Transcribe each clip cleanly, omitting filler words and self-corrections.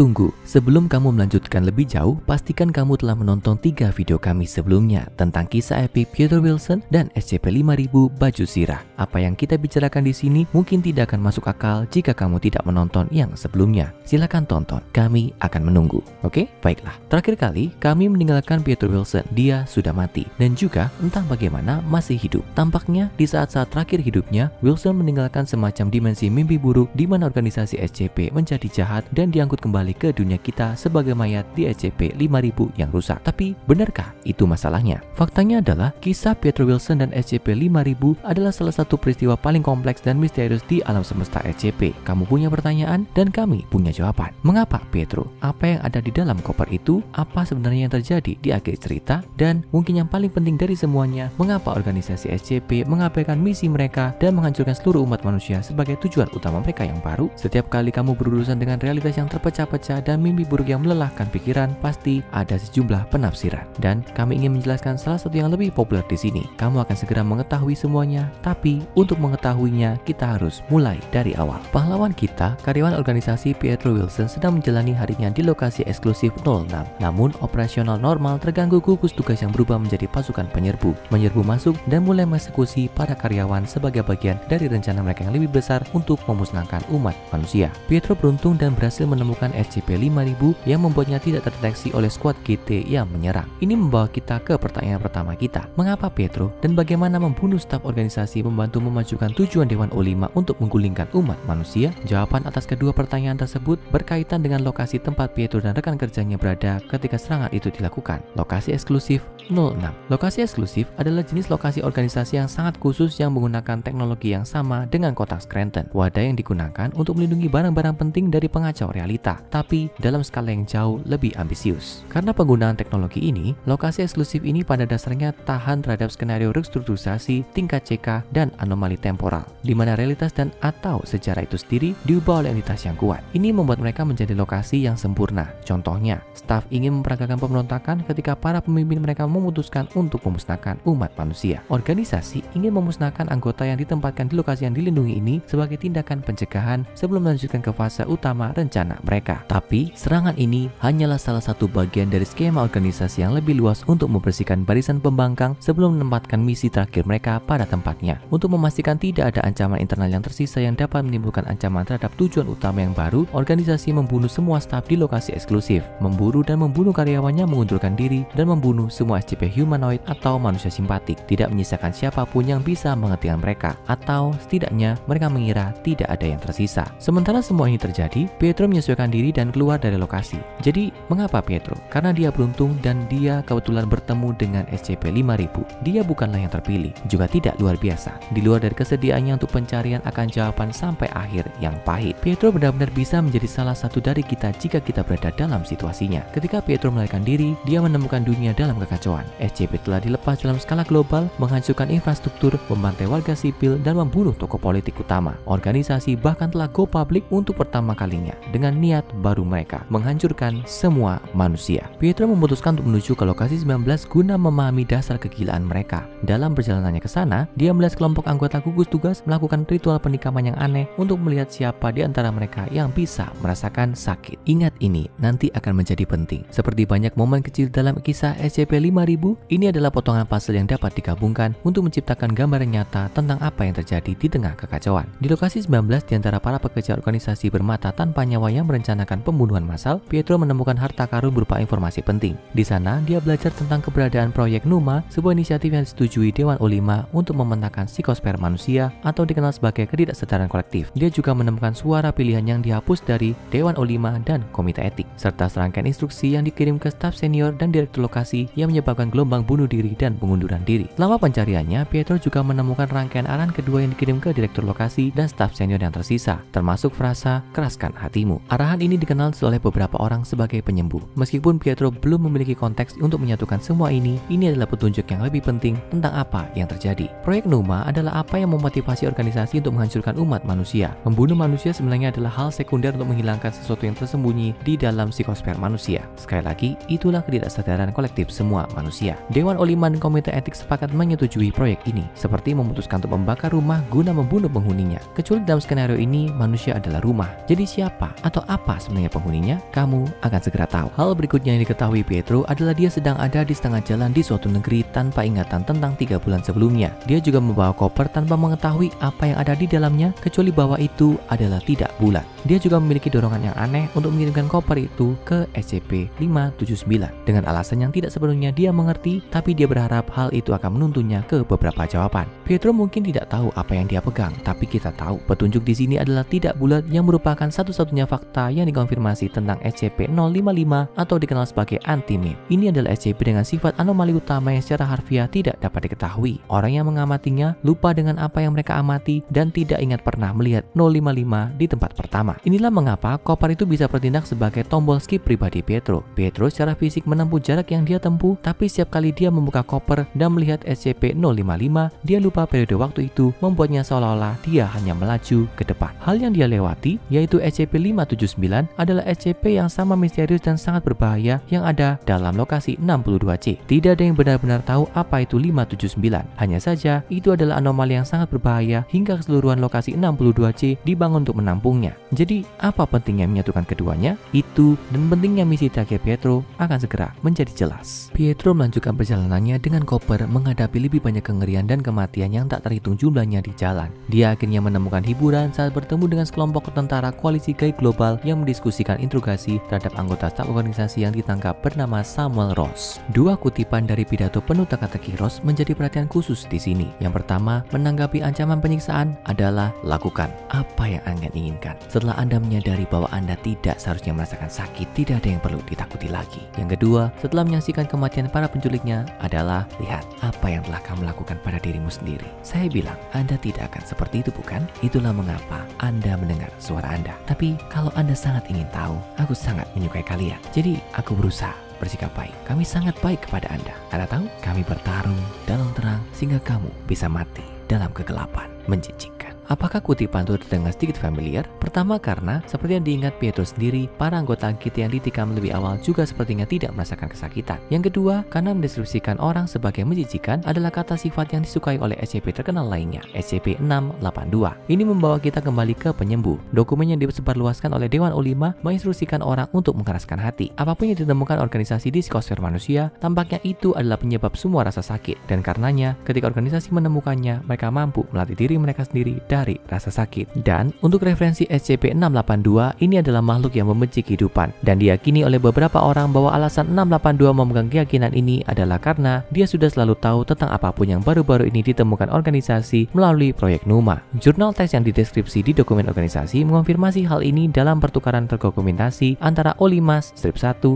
Tunggu, sebelum kamu melanjutkan lebih jauh, pastikan kamu telah menonton 3 video kami sebelumnya tentang kisah epik Piotr Wilson dan SCP-5000 Baju Zirah. Apa yang kita bicarakan di sini mungkin tidak akan masuk akal jika kamu tidak menonton yang sebelumnya. Silakan tonton, kami akan menunggu. Oke, baiklah. Terakhir kali kami meninggalkan Piotr Wilson, dia sudah mati dan juga entah bagaimana masih hidup. Tampaknya di saat-saat terakhir hidupnya, Wilson meninggalkan semacam dimensi mimpi buruk di mana organisasi SCP menjadi jahat dan diangkut kembali ke dunia kita sebagai mayat di SCP-5000 yang rusak. Tapi benarkah itu masalahnya? Faktanya adalah kisah Piotr Wilson dan SCP-5000 adalah salah satu peristiwa paling kompleks dan misterius di alam semesta SCP. Kamu punya pertanyaan dan kami punya jawaban. Mengapa Pietro? Apa yang ada di dalam koper itu? Apa sebenarnya yang terjadi di akhir cerita? Dan mungkin yang paling penting dari semuanya, mengapa organisasi SCP mengabaikan misi mereka dan menghancurkan seluruh umat manusia sebagai tujuan utama mereka yang baru? Setiap kali kamu berurusan dengan realitas yang terpecah-pecah dan mimpi buruk yang melelahkan pikiran, pasti ada sejumlah penafsiran. Dan kami ingin menjelaskan salah satu yang lebih populer di sini. Kamu akan segera mengetahui semuanya, tapi untuk mengetahuinya kita harus mulai dari awal. Pahlawan kita, karyawan organisasi Piotr Wilson, sedang menjalani harinya di lokasi eksklusif 06. Namun operasional normal terganggu gugus tugas yang berubah menjadi pasukan penyerbu. Menyerbu masuk dan mulai mengeksekusi para karyawan sebagai bagian dari rencana mereka yang lebih besar untuk memusnahkan umat manusia. Pietro beruntung dan berhasil menemukan SCP-5000 yang membuatnya tidak terdeteksi oleh skuad GT yang menyerang. Ini membawa kita ke pertanyaan pertama kita. Mengapa Pietro dan bagaimana membunuh staf organisasi membantu memajukan tujuan Dewan O5 untuk menggulingkan umat manusia? Jawaban atas kedua pertanyaan tersebut berkaitan dengan lokasi tempat Pietro dan rekan kerjanya berada ketika serangan itu dilakukan. Lokasi eksklusif 06. Lokasi eksklusif adalah jenis lokasi organisasi yang sangat khusus yang menggunakan teknologi yang sama dengan kotak Scranton. Wadah yang digunakan untuk melindungi barang-barang penting dari pengacau realita, tapi dalam skala yang jauh lebih ambisius. Karena penggunaan teknologi ini, lokasi eksklusif ini pada dasarnya tahan terhadap skenario restrukturisasi, tingkat CK, dan anomali temporal, di mana realitas dan atau sejarah itu sendiri diubah oleh entitas yang kuat. Ini membuat mereka menjadi lokasi yang sempurna. Contohnya, staf ingin memperagakan pemberontakan ketika para pemimpin mereka memutuskan untuk memusnahkan umat manusia. Organisasi ingin memusnahkan anggota yang ditempatkan di lokasi yang dilindungi ini sebagai tindakan pencegahan sebelum melanjutkan ke fase utama rencana mereka. Tapi, serangan ini hanyalah salah satu bagian dari skema organisasi yang lebih luas untuk membersihkan barisan pembangkang sebelum menempatkan misi terakhir mereka pada tempatnya. Untuk memastikan tidak ada ancaman internal yang tersisa yang dapat menimbulkan ancaman terhadap tujuan utama yang baru, organisasi membunuh semua staf di lokasi eksklusif, memburu dan membunuh karyawannya mengundurkan diri, dan membunuh semua SCP humanoid atau manusia simpatik, tidak menyisakan siapapun yang bisa menghentikan mereka, atau setidaknya mereka mengira tidak ada yang tersisa. Sementara semua ini terjadi, Pietro menyesuaikan diri dan keluar dari lokasi. Jadi, mengapa Pietro? Karena dia beruntung dan dia kebetulan bertemu dengan SCP-5000. Dia bukanlah yang terpilih, juga tidak luar biasa. Di luar dari kesediaannya untuk pencarian akan jawaban sampai akhir yang pahit, Pietro benar-benar bisa menjadi salah satu dari kita jika kita berada dalam situasinya. Ketika Pietro melarikan diri, dia menemukan dunia dalam kekacauan. SCP telah dilepas dalam skala global, menghancurkan infrastruktur, membantai warga sipil, dan membunuh tokoh politik utama. Organisasi bahkan telah go public untuk pertama kalinya dengan niat baru mereka, menghancurkan semua manusia. Pietro memutuskan untuk menuju ke lokasi 19 guna memahami dasar kegilaan mereka. Dalam perjalanannya ke sana, dia melihat kelompok anggota gugus tugas melakukan ritual pernikahan yang aneh untuk melihat siapa di antara mereka yang bisa merasakan sakit. Ingat ini, nanti akan menjadi penting. Seperti banyak momen kecil dalam kisah SCP-5000, ini adalah potongan puzzle yang dapat digabungkan untuk menciptakan gambaran nyata tentang apa yang terjadi di tengah kekacauan. Di lokasi 19, di antara para pekerja organisasi bermata tanpa nyawa yang merencanakan pembunuhan massal, Pietro menemukan harta karun berupa informasi penting. Di sana, dia belajar tentang keberadaan proyek Numa, sebuah inisiatif yang disetujui Dewan O5 untuk memetakan psikosfer manusia atau dikenal sebagai ketidaksedaran kolektif. Dia juga menemukan suara pilihan yang dihapus dari Dewan O5 dan Komite Etik, serta serangkaian instruksi yang dikirim ke staf senior dan direktur lokasi yang menyebabkan gelombang bunuh diri dan pengunduran diri. Selama pencariannya, Pietro juga menemukan rangkaian arahan kedua yang dikirim ke direktur lokasi dan staf senior yang tersisa, termasuk frasa "keraskan hatimu". Arahan ini dikenal oleh beberapa orang sebagai penyembuh. Meskipun Pietro belum memiliki konteks untuk menyatukan semua ini adalah petunjuk yang lebih penting tentang apa yang terjadi. Proyek Numa adalah apa yang memotivasi organisasi untuk menghancurkan umat manusia. Membunuh manusia sebenarnya adalah hal sekunder untuk menghilangkan sesuatu yang tersembunyi di dalam psikosfer manusia. Sekali lagi, itulah ketidaksedaran kolektif semua manusia. Dewan O5 dan Komite Etik sepakat menyetujui proyek ini, seperti memutuskan untuk membakar rumah guna membunuh penghuninya. Kecuali dalam skenario ini, manusia adalah rumah. Jadi siapa atau apa sebenarnya penghuninya? Kamu akan segera tahu. Hal berikutnya yang diketahui Pietro adalah dia sedang ada di setengah jalan di suatu negeri tanpa ingatan tentang 3 bulan sebelumnya. Dia juga membawa koper tanpa mengetahui apa yang ada di dalamnya, kecuali bahwa itu adalah tidak bulat. Dia juga memiliki dorongan yang aneh untuk mengirimkan koper itu ke SCP-579 dengan alasan yang tidak sepenuhnya dia mengerti, tapi dia berharap hal itu akan menuntunnya ke beberapa jawaban. Pietro mungkin tidak tahu apa yang dia pegang, tapi kita tahu petunjuk di sini adalah tidak bulat yang merupakan satu-satunya fakta yang dikonfirmasi tentang SCP-055 atau dikenal sebagai anti-meme. Ini adalah SCP dengan sifat anomali utama yang secara harfiah tidak dapat diketahui. Orang yang mengamatinya lupa dengan apa yang mereka amati dan tidak ingat pernah melihat 055 di tempat pertama. Inilah mengapa koper itu bisa bertindak sebagai tombol skip pribadi Pietro. Pietro secara fisik menempuh jarak yang dia tempuh, tapi setiap kali dia membuka koper dan melihat SCP-055, dia lupa periode waktu itu, membuatnya seolah-olah dia hanya melaju ke depan. Hal yang dia lewati, yaitu SCP-579, adalah SCP yang sama misterius dan sangat berbahaya yang ada dalam lokasi 62C. Tidak ada yang benar-benar tahu apa itu 579. Hanya saja, itu adalah anomali yang sangat berbahaya hingga keseluruhan lokasi 62C dibangun untuk menampungnya. Jadi, apa pentingnya menyatukan keduanya? Itu dan pentingnya misi terakhir Pietro akan segera menjadi jelas. Pietro melanjutkan perjalanannya dengan koper menghadapi lebih banyak kengerian dan kematian yang tak terhitung jumlahnya di jalan. Dia akhirnya menemukan hiburan saat bertemu dengan sekelompok tentara koalisi gaib global yang mendiskusikan interogasi terhadap anggota staf organisasi yang ditangkap bernama Samuel Ross. Dua kutipan dari pidato penuh teka-teki Ross menjadi perhatian khusus di sini. Yang pertama, menanggapi ancaman penyiksaan adalah lakukan apa yang Anda inginkan. Setelah Anda menyadari bahwa Anda tidak seharusnya merasakan sakit, tidak ada yang perlu ditakuti lagi. Yang kedua, setelah menyaksikan kematian para penculiknya adalah lihat apa yang telah kamu lakukan pada dirimu sendiri. Saya bilang, Anda tidak akan seperti itu, bukan? Itulah mengapa Anda mendengar suara Anda. Tapi kalau Anda sangat ingin tahu, aku sangat menyukai kalian. Jadi aku berusaha bersikap baik. Kami sangat baik kepada Anda. Anda tahu, kami bertarung dalam terang sehingga kamu bisa mati dalam kegelapan menjijikkan. Apakah kutipan itu terdengar sedikit familiar? Pertama karena, seperti yang diingat Pietro sendiri, para anggota kita yang ditikam lebih awal juga sepertinya tidak merasakan kesakitan. Yang kedua, karena mendeskripsikan orang sebagai menjijikan adalah kata sifat yang disukai oleh SCP terkenal lainnya, SCP-682. Ini membawa kita kembali ke penyembuh. Dokumen yang disebarluaskan oleh Dewan O5 menginstruksikan orang untuk mengeraskan hati. Apapun yang ditemukan organisasi di psikosfer manusia, tampaknya itu adalah penyebab semua rasa sakit. Dan karenanya, ketika organisasi menemukannya, mereka mampu melatih diri mereka sendiri dari rasa sakit. Dan untuk referensi SCP-682, ini adalah makhluk yang membenci kehidupan dan diyakini oleh beberapa orang bahwa alasan 682 memegang keyakinan ini adalah karena dia sudah selalu tahu tentang apapun yang baru-baru ini ditemukan organisasi melalui proyek Numa. Jurnal teks yang dideskripsi di dokumen organisasi mengonfirmasi hal ini dalam pertukaran terdokumentasi antara O5-1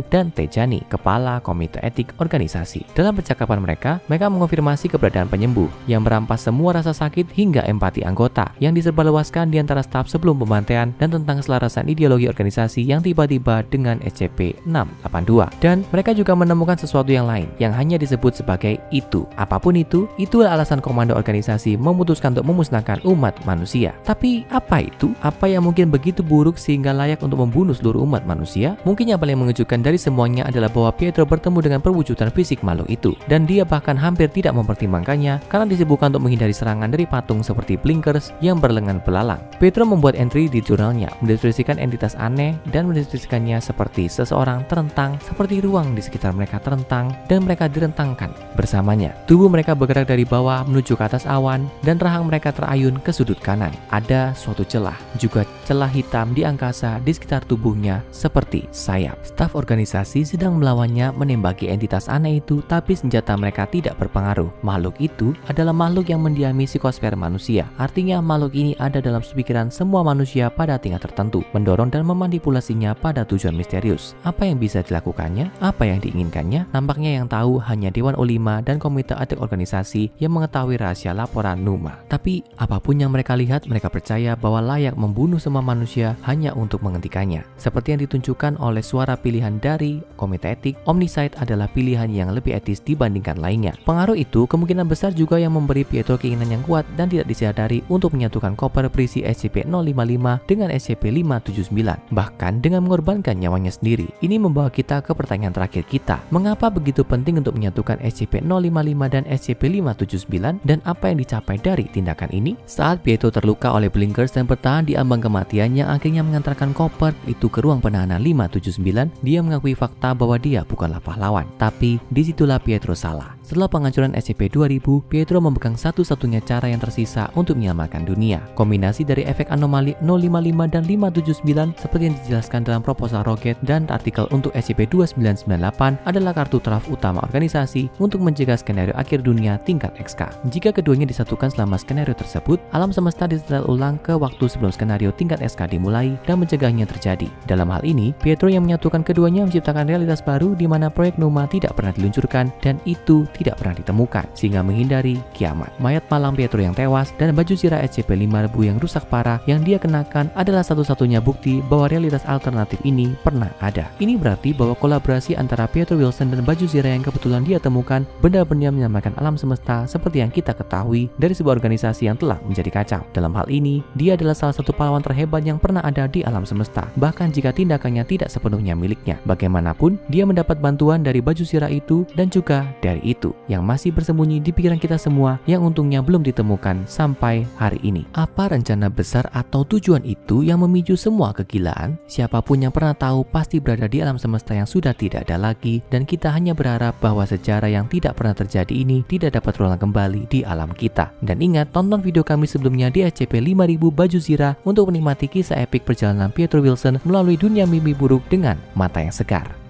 dan Tejani, kepala komite etik organisasi. Dalam percakapan mereka mengonfirmasi keberadaan penyembuh yang merampas semua rasa sakit hingga empati anggota yang disebarluaskan di antara staf sebelum pembantaian dan tentang keselarasan ideologi organisasi yang tiba-tiba dengan SCP-682. Dan mereka juga menemukan sesuatu yang lain yang hanya disebut sebagai itu. Apapun itu, itulah alasan komando organisasi memutuskan untuk memusnahkan umat manusia. Tapi apa itu? Apa yang mungkin begitu buruk sehingga layak untuk membunuh seluruh umat manusia? Mungkin yang paling mengejutkan dari semuanya adalah bahwa Pietro bertemu dengan perwujudan fisik makhluk itu, dan dia bahkan hampir tidak mempertimbangkannya karena disibukkan untuk menghindari serangan dari patung seperti blinkers yang berlengan belalang. Pietro membuat entry di jurnalnya, mendeskripsikan entitas aneh dan mendeskripsikannya seperti seseorang terentang, seperti ruang di sekitar mereka terentang dan mereka direntangkan bersamanya. Tubuh mereka bergerak dari bawah menuju ke atas awan dan rahang mereka terayun ke sudut kanan. Ada suatu celah, juga celah hitam di angkasa di sekitar tubuhnya seperti sayap. Staf organisasi sedang melawannya menembaki entitas aneh itu, tapi senjata mereka tidak berpengaruh. Makhluk itu adalah makhluk yang mendiami psikosfer manusia. Artinya makhluk ini ada dalam pikiran semua manusia pada tingkat tertentu, mendorong dan memanipulasinya pada tujuan misterius. Apa yang bisa dilakukannya? Apa yang diinginkannya? Nampaknya yang tahu hanya Dewan O5 dan komite etik organisasi yang mengetahui rahasia laporan Numa. Tapi apapun yang mereka lihat, mereka percaya bahwa layak membunuh semua manusia hanya untuk menghentikannya. Seperti yang ditunjukkan oleh suara pilihan dari komite etik, Omnicide adalah pilihan yang lebih etis dibandingkan lainnya. Pengaruh itu kemungkinan besar juga yang memberi Pietro keinginan yang kuat dan tidak disadari untuk menyatukan koper berisi SCP-055 dengan SCP-579, bahkan dengan mengorbankan nyawanya sendiri. Ini membawa kita ke pertanyaan terakhir kita. Mengapa begitu penting untuk menyatukan SCP-055 dan SCP-579 dan apa yang dicapai dari tindakan ini? Saat Pietro terluka oleh Blinkers dan bertahan di ambang kematian yang akhirnya mengantarkan koper itu ke ruang penahanan 579, dia mengakui fakta bahwa dia bukanlah pahlawan. Tapi disitulah Pietro salah. Setelah penghancuran SCP-2000, Pietro memegang satu-satunya cara yang tersisa untuk menyelamatkan dunia. Kombinasi dari efek anomali 055 dan 579 seperti yang dijelaskan dalam proposal Roget dan artikel untuk SCP-2998 adalah kartu traf utama organisasi untuk mencegah skenario akhir dunia tingkat XK. Jika keduanya disatukan selama skenario tersebut, alam semesta disetel ulang ke waktu sebelum skenario tingkat SK dimulai dan mencegahnya terjadi. Dalam hal ini, Pietro yang menyatukan keduanya menciptakan realitas baru di mana proyek Numa tidak pernah diluncurkan dan itu tidak pernah ditemukan, sehingga menghindari kiamat. Mayat malang Pietro yang tewas dan baju sirah SCP-5000 yang rusak parah yang dia kenakan adalah satu-satunya bukti bahwa realitas alternatif ini pernah ada. Ini berarti bahwa kolaborasi antara Pietro Wilson dan baju sirah yang kebetulan dia temukan benar-benar menyelamatkan alam semesta seperti yang kita ketahui dari sebuah organisasi yang telah menjadi kacau. Dalam hal ini, dia adalah salah satu pahlawan terhebat yang pernah ada di alam semesta, bahkan jika tindakannya tidak sepenuhnya miliknya. Bagaimanapun, dia mendapat bantuan dari baju sirah itu dan juga dari itu yang masih bersembunyi di pikiran kita semua yang untungnya belum ditemukan sampai hari ini. Apa rencana besar atau tujuan itu yang memicu semua kegilaan? Siapapun yang pernah tahu pasti berada di alam semesta yang sudah tidak ada lagi, dan kita hanya berharap bahwa sejarah yang tidak pernah terjadi ini tidak dapat terulang kembali di alam kita. Dan ingat, tonton video kami sebelumnya di SCP-5000 Baju Zirah untuk menikmati kisah epik perjalanan Pietro Wilson melalui dunia mimpi buruk dengan mata yang segar.